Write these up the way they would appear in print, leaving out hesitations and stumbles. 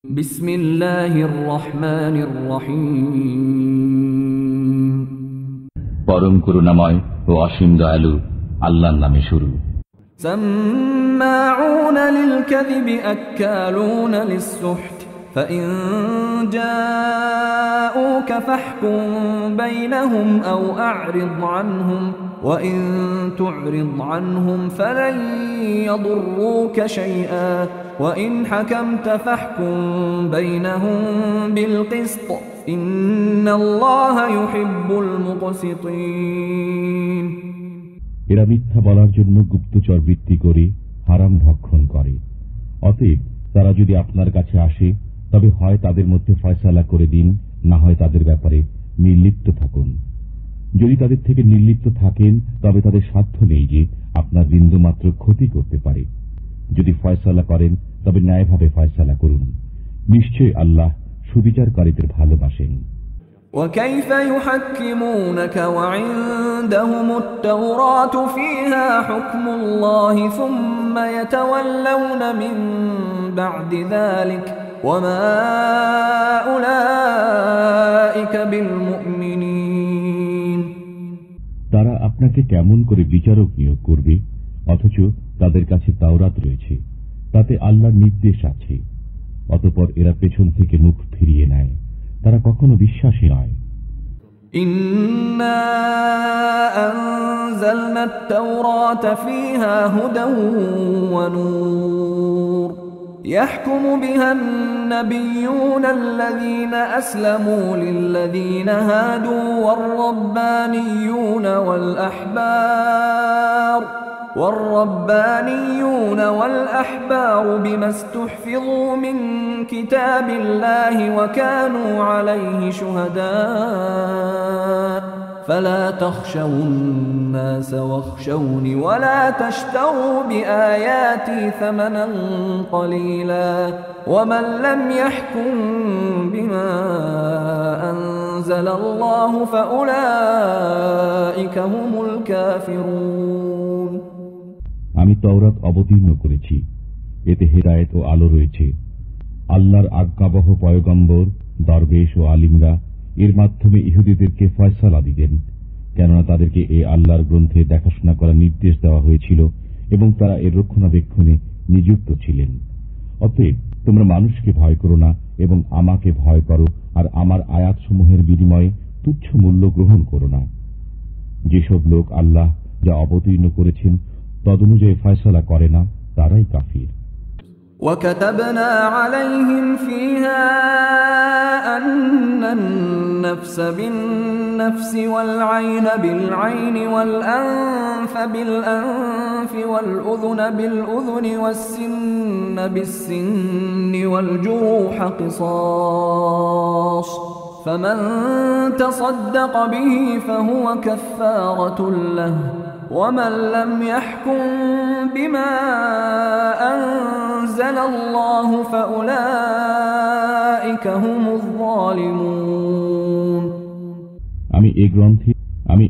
বিসমিল্লাহির রহমানির রহিম। পরম করুণাময় ও অসীম দয়ালু আল্লাহর নামে শুরু। সাম্মাউনা লিল কাযিবি আক্কালুনা লিস-সুহত فإن جاءوك فاحكم بينهم أو أعرض عنهم وإن تعرض عنهم فلن يضروك شيئا وإن حكمت فاحكم بينهم بالقسط إن الله يحب المقسطين। এরা মিথ্যা বলার জন্য গুপ্তচর বৃত্তি করে হারাম ভক্ষণ করে। অতএব তারা যদি আপনার কাছে আসে তবে হয় তাদের মধ্যে ফয়সালা করে দিন, না হয় তাদের ব্যাপারে নির্লিপ্ত থাকুন। যদি তাদের থেকে নির্লিপ্ত থাকেন তবে তাদের সাধ্য নেই যে আপনার বিন্দুমাত্র ক্ষতি করতে পারে। যদি ফয়সালা করেন তবে ন্যায়ভাবে ফয়সালা করুন। নিশ্চয় আল্লাহ সুবিচারকারীদের ভালোবাসেন। وكيف يحكمونك وعندهم التوراة فيها حكم الله ثم يتولون من بعد ذلك وما أولئك بالمؤمنين। তারা আপনাকে কেমন করে বিচারক নিয়োগ করবে অথচ তাদের কাছে তাওরাত রয়েছে, তাতে আল্লাহর নির্দেশ আছে। অতঃপর এরা পেছন থেকে মুখ ফিরিয়ে নেয়, তারা কখনো বিশ্বাসী নয়। ইন্না আনজালনাত তাওরাতা ফিহা হুদান ওয়া নূর ইয়াহকুমু বিহান নাবিয়্যুনা আল্লাযীনা আসলামু লিল্লাযীনা হাদু ওয়ার রাব্বানিয়্যুনা والأحبار بما استحفظوا من كتاب الله وكانوا عليه شهداء فلا تخشوا الناس واخشوني ولا تشتروا بآياتي ثمنا قليلا ومن لم يحكم بما أنزل الله فأولئك هم الكافرون। আমি তাওরাত অবতীর্ণ করেছি, এতে হেদায়েত ও আলো রয়েছে। আল্লাহর আজ্ঞাবহ পয়গম্বর, দরবেশ ও আলিমরা এর মাধ্যমে ইহুদিদেরকে ফয়সালা দিতেন, কেননা তাদেরকে এই আল্লাহর গ্রন্থে দেখাশোনা করার নির্দেশ দেওয়া হয়েছিল এবং তারা এর রক্ষণাবেক্ষণে নিযুক্ত ছিলেন। অতএব তোমরা মানুষকে ভয় করো না এবং আমাকে ভয় করো, আর আমার আয়াতসমূহের বিনিময়ে তুচ্ছ মূল্য গ্রহণ করো না। যেসব লোক আল্লাহ যা অবতীর্ণ করেছেন তদনুযায়ী ফয়সালা করে না তারাই কাফির। وكتبنا عليهم فيها أن النفس بالنفس والعين بالعين والأنف بالأنف والأذن بالأذن والسن بالسن والجروح قصاص فمن تصدق به فهو كفارة له ومن لم يحكم بما أنزل الله فأولئك هم الظالمون। আমি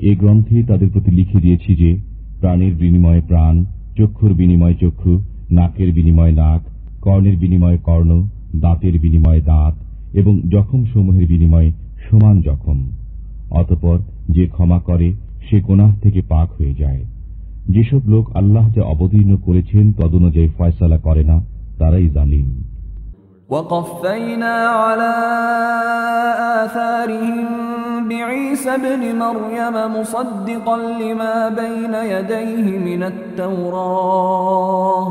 এই গ্রন্থে তাদের প্রতি লিখে দিয়েছি যে প্রাণের বিনিময়ে প্রাণ, চক্ষুর বিনিময়ে চক্ষু, নাকের বিনিময়ে নাক, কর্ণের বিনিময়ে কর্ণ, দাঁতের বিনিময়ে দাঁত এবং জখম সমূহের বিনিময়ে সমান জখম। অতঃপর যে ক্ষমা করে সে গুনাহ থেকে পাক হয়ে যায়। যেসব লোক আল্লাহ যা অবতীর্ণ করেছেন তদনুযায়ী ফয়সালা করে না তারাই জালিম। وقفينا على آثارهم بعيسى ابن مريم مصدقا لما بين يديه من التوراة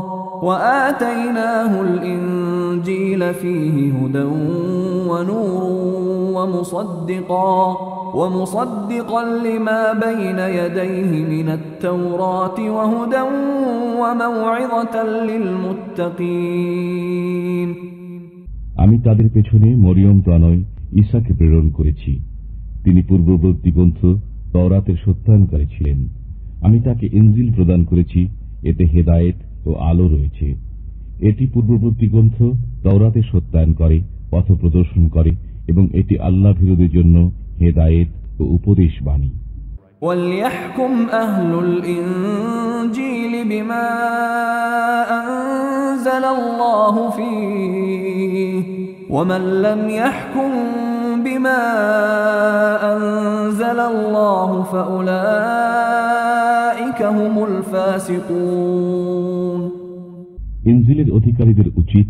وآتيناه الإنجيل فيه هدى ونور ومصدقا لما بين يديه من التوراة وهدى وموعظة للمتقين। আমি তাদের পেছনে মরিয়ম তনয় ঈসাকে প্রেরণ করেছি। তিনি পূর্ববর্তী গ্রন্থ তাওরাতের সত্যায়নকারী ছিলেন। আমি তাকে ইনজিল প্রদান করেছি, এতে হেদায়েত ও আলো রয়েছে। এটি পূর্ববর্তী গ্রন্থ তাওরাতের সত্যায়ন করে, পথ প্রদর্শন করে এবং এটি আল্লাহ বিরোধীর জন্য হেদায়েত ও উপদেশ বাণী। وَلْيَحْكُمْ أَهْلُ الْإِنْجِيلِ بِمَا أَنزَلَ اللَّهُ فِيهِ ومن لم يحكم بما أنزل الله فأولئك هم الفاسقون ইনজিলের অধিকারীদের উচিত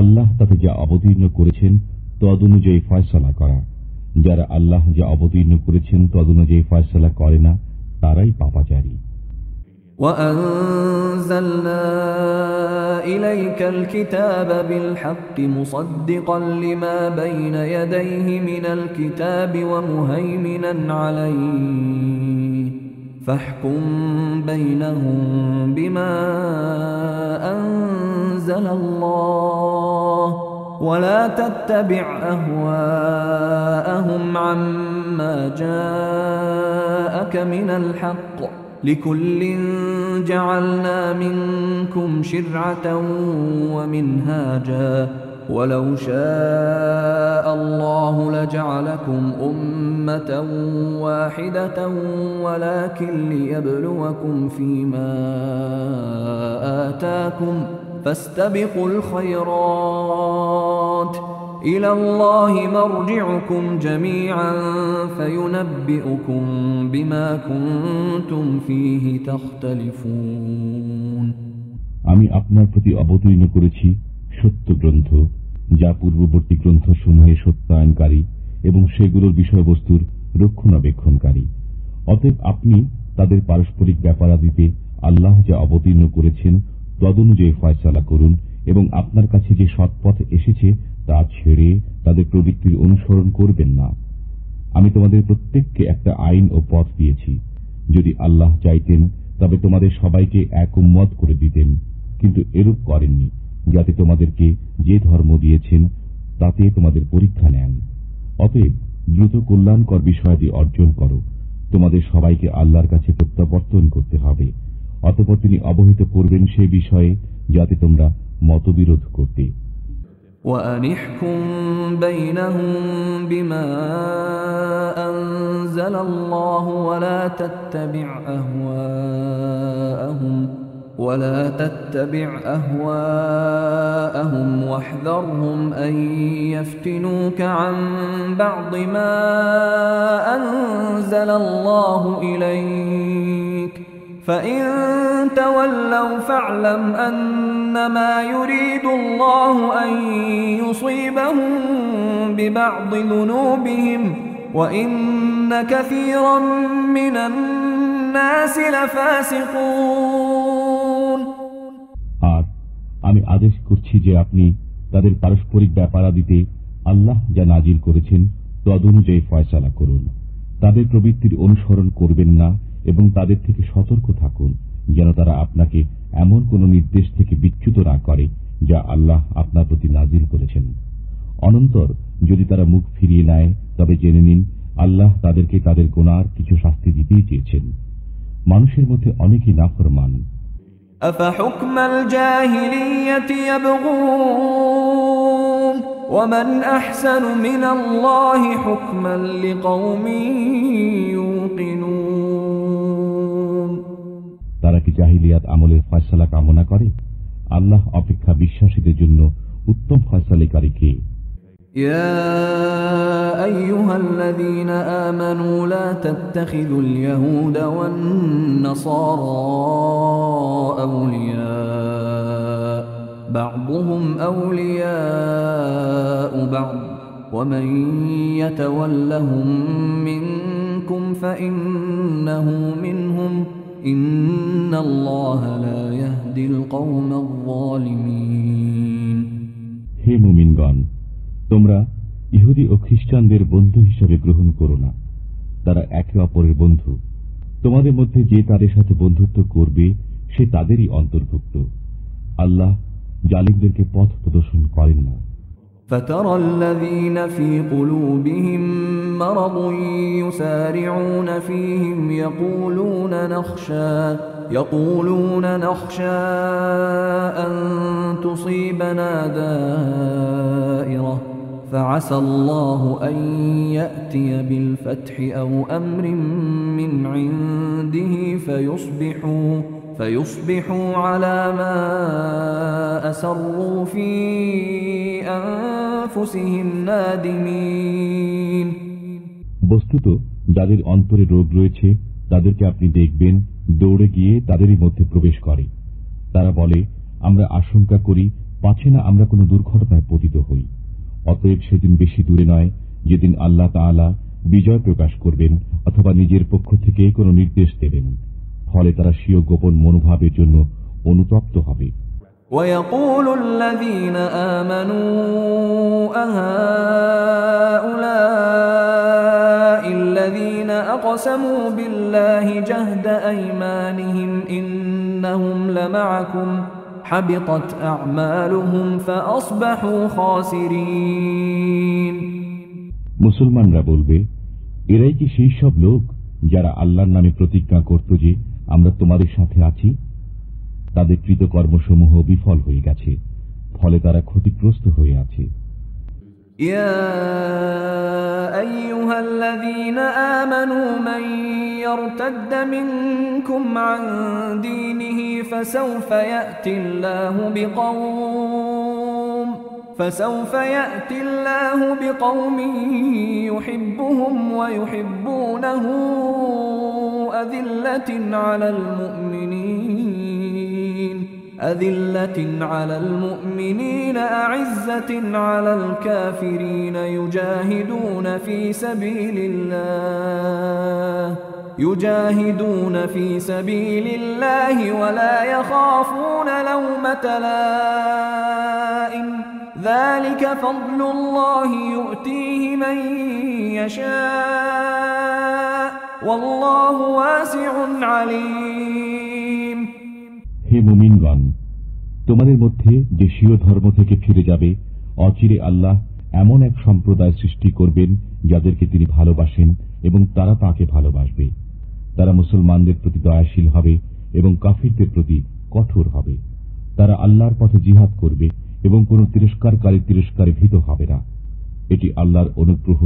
আল্লাহ তাতে যা অবতীর্ণ করেছেন তদনুযায়ী ফয়সালা করা। যারা আল্লাহ যা অবতীর্ণ করেছেন তদনুযায়ী ফয়সালা করে না তারাই পাপাচারী। وأنزلنا إليك الكتاب بالحق مصدقا لما بين يديه من الكتاب ومهيمنا عليه فاحكم بينهم بما أنزل الله ولا تتبع أهواءهم عما جاءك من الحق لكل جعلنا منكم شرعة ومنهاجا ولو شاء الله لجعلكم أمة واحدة ولكن ليبلوكم فيما آتاكم فاستبقوا الخيرات إلى الله مرجعكم جميعا فينبئكم بما كنتم فيه تختلفون আমি আপনার প্রতি অবতীর্ণ করেছি সত্য গ্রন্থ, যা পূর্ববর্তী গ্রন্থসমূহের সত্যায়নকারী এবং সেগুলোর বিষয়বস্তুর রক্ষণাবেক্ষণকারী। অতএব আপনি তাদের পারস্পরিক ব্যাপারাদিতে আল্লাহ যা অবতীর্ণ করেছেন তদনুযায়ী ফয়সালা করুন এবং আপনার কাছে যে সৎপথ এসেছে তা ছেড়ে তাদের প্রবৃত্তির অনুসরণ করবেন না। আমি তোমাদের প্রত্যেককে একটা আইন ও পথ দিয়েছি। যদি আল্লাহ চাইতেন তবে তোমাদের সবাইকে এক উম্মত করে দিতেন, কিন্তু এরূপ করেননি, যাতে তোমাদেরকে যে ধর্ম দিয়েছেন তাতে তোমাদের পরীক্ষা নেন। অতএব দ্রুত কল্যাণকর বিষয়াদি অর্জন করো। তোমাদের সবাইকে আল্লাহর কাছে প্রত্যাবর্তন করতে হবে। অতঃপর তিনি অবহিত করবেন সে বিষয়ে যাতে তোমরা মতবিরোধ করতে। وأن احكم بينهم بما أنزل الله ولا تتبع أهواءهم واحذرهم أن يفتنوك عن بعض ما أنزل الله إليك فإن تولوا فاعلم أنما يريد الله أن يصيبهم ببعض ذنوبهم وإن كثيرا من الناس لفاسقون আর আমি আদেশ করছি যে আপনি তাদের পারস্পরিক ব্যাপারাদিতে আল্লাহ যা নাজিল করেছেন তদনুযায়ী ফয়সালা করুন। তাদের প্রবৃত্তির অনুসরণ করবেন না এবং তাদের থেকে সতর্ক থাকুন যেন তারা আপনাকে এমন কোন নির্দেশ থেকে বিচ্যুত না করে যা আল্লাহ আপনার প্রতি নাজিল করেছেন। অনন্তর যদি তারা মুখ ফিরিয়ে নেয় তবে জেনে নিন আল্লাহ তাদেরকে তাদের গুনার কিছু শাস্তি দিতেই চেয়েছেন। মানুষের মধ্যে অনেকেই নাফরমান। أفحكم الجاهلية يبغون ومن أحسن من الله حكما لقوم يوقنون তারা কি জাহিলিয়াত আমলের ফয়সালা কামনা করে? আল্লাহ অপেক্ষা বিশ্বাসীদের জন্য উত্তম ফয়সালাকারী কে? يا أيها الذين آمنوا لا تتخذوا اليهود والنصارى أولياء بعضهم أولياء بعض ومن يتولهم منكم فإنه منهم إن الله لا يهدي القوم الظالمين হে মুমিনগণ, তোমরা ইহুদি ও খ্রিস্টানদের বন্ধু হিসেবে গ্রহণ করো না। তারা একে অপরের বন্ধু। তোমাদের মধ্যে যে তাদের সাথে বন্ধুত্ব করবে সে তাদেরই অন্তর্ভুক্ত। আল্লাহ জালিমদেরকে পথ প্রদর্শন করেন না। فترى الذين في قلوبهم مرض يسارعون فيهم يقولون نخشى أن تصيبنا دائرة فعسى الله أن يأتي بالفتح أو أمر من عنده فيصبحوا على ما أسروا في أنفسهم نادمين বস্তুত যাদের অন্তরে রোগ রয়েছে তাদেরকে আপনি দেখবেন দৌড়ে গিয়ে তাদেরই মধ্যে প্রবেশ করে। তারা বলে, আমরা আশঙ্কা করি পাছে না আমরা কোনো দুর্ঘটনায় পতিত হই। অতএব সেদিন বেশি দূরে নয় যেদিন আল্লাহ তাআলা বিজয় প্রকাশ করবেন অথবা নিজের পক্ষ থেকে কোনো নির্দেশ দেবেন। ফলে তারা স্বীয় গোপন মনোভাবের জন্য অনুতপ্ত হবে। ويقول الذين آمنوا أهؤلاء الذين أقسموا بالله جهد أيمانهم إنهم لمعكم حبطت أعمالهم فأصبحوا خاسرين মুসলমানরা বলবে, এরাই কি সেই সব লোক যারা আল্লাহর নামে প্রতিজ্ঞা করত যে আমরা তোমাদের সাথে আছি? তাদের কৃতকর্মসমূহ বিফল হয়ে গেছে, ফলে তারা ক্ষতিগ্রস্ত হয়ে আছে। يا أيها الذين آمنوا من يرتد منكم عن دينه فسوف يأتي الله بقوم يحبهم ويحبونه أذلة على المؤمنين أعزة على الكافرين يجاهدون في سبيل الله ولا يخافون لومة لائم ذلك فضل الله يؤتيه من يشاء والله واسع عليم হে মুমিনগণ, তোমাদের মধ্যে যে স্বীয় ধর্ম থেকে ফিরে যাবে, অচিরে আল্লাহ এমন এক সম্প্রদায় সৃষ্টি করবেন যাদেরকে তিনি ভালোবাসেন এবং তারা তাকে ভালোবাসবে। তারা মুসলমানদের প্রতি দয়াশীল হবে এবং কাফিরদের প্রতি কঠোর হবে। তারা আল্লাহর পথে জিহাদ করবে এবং কোন তিরস্কারে ভীত হবে না। এটি আল্লাহর অনুগ্রহ,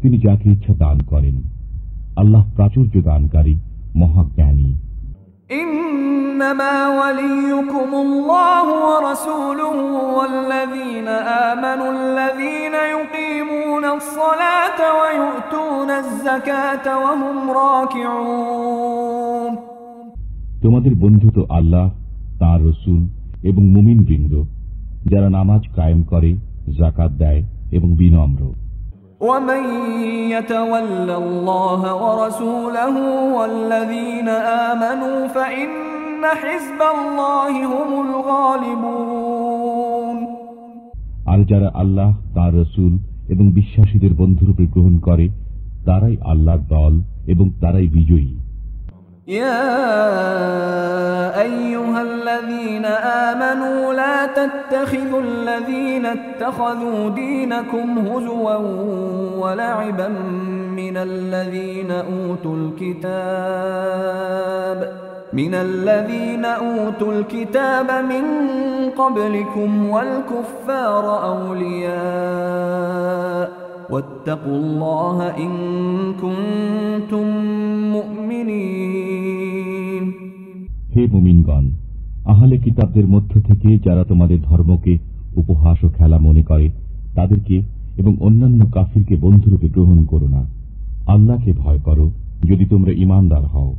তিনি যাকে ইচ্ছা দান করেন। আল্লাহ প্রাচুর্য দানকারী, মহাজ্ঞানী। إنما وليكم الله ورسوله والذين آمنوا الذين يقيمون الصلاة ويؤتون الزكاة وهم راكعون তোমাদের বন্ধু তো আল্লাহ, তাঁর রাসূল এবং মুমিনবৃন্দ, যারা নামাজ কায়েম করে, যাকাত দেয় এবং বিনম্র। ومن يتول الله ورسوله والذين آمنوا فإن حزب الله هم الغالبون আর যারা আল্লাহ, তাঁর রাসূল এবং বিশ্বাসীদের বন্ধুরূপে গ্রহণ করে, তারাই আল্লাহর দল এবং তারাই বিজয়ী। يا أيها الذين آمنوا لا تتخذوا الذين اتخذوا دينكم هزوا ولعبا من الذين أوتوا الكتاب من قبلكم والكفار أولياء واتقوا الله إن كنتم مؤمنين হে মুমিনগণ, আহলে কিতাবদের মধ্য থেকে যারা তোমাদের ধর্মকে উপহাস ও খেলা মনে করে, তাদেরকে এবং অন্যান্য কাফিরকে বন্ধুরূপে গ্রহণ করো না। আল্লাহকে ভয় করো যদি তোমরা ঈমানদার হও।